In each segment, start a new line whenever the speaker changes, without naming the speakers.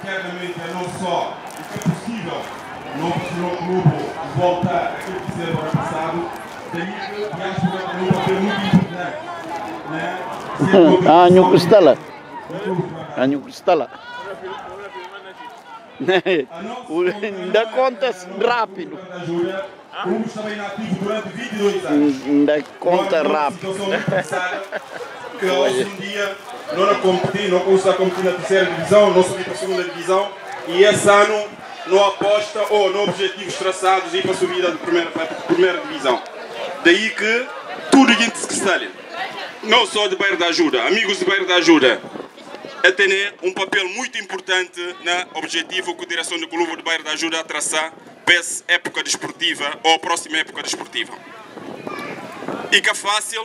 Internamente é não só o que é possível no clube voltar àquilo que fizeram no ano passado, daí que a diáspora tem um papel muito importante.
Anyu Kristala. Anyu Kristala. Ainda conta rápido.
O clube estava inativo durante 22 anos.
Ainda conta rápido.
Que hoje em dia não conseguimos competir na terceira divisão, não subir para a segunda divisão e esse ano não aposta ou não objetivos traçados ir para a subida para a primeira divisão. Daí que tudo isso que está ali, não só de Bairro da Ajuda, amigos de Bairro da Ajuda, tem um papel muito importante no objetivo que a direção do clube de Bairro da Ajuda a traçar para essa época desportiva ou a próxima época desportiva. E que é fácil,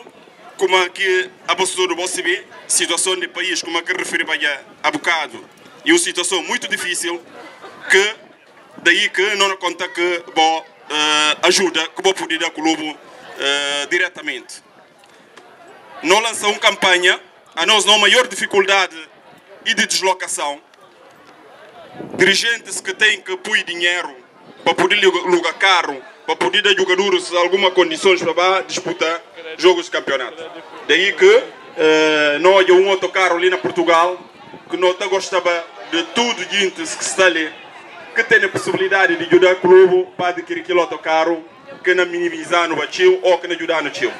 como aqui a pessoa do Bossibi, situação do país, como que referi há bocado, e uma situação muito difícil, que daí que não conta que bom, ajuda, que vou poder dar o clube diretamente. Não lançou uma campanha, a nós não maior dificuldade e de deslocação, dirigentes que têm que pôr dinheiro para poder alugar carro, para poder dar jogadores algumas condições para disputar jogos de campeonato. Daí que nós, um outro carro ali na Portugal, que nós gostava de tudo gente que está ali, que tem a possibilidade de ajudar o clube para adquirir aquele outro carro, que não minimizar no bacio ou que não ajudar no tio.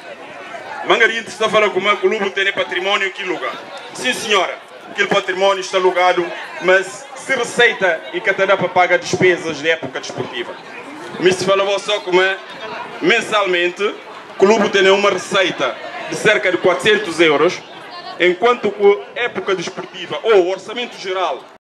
Mas a gente está falando como o clube tem patrimônio em que lugar. Sim senhora, aquele patrimônio está alugado, mas se receita e que dá para pagar despesas de época desportiva. Mas se falava só como mensalmente, o clube tem uma receita de cerca de 400 euros, enquanto que a época desportiva ou o orçamento geral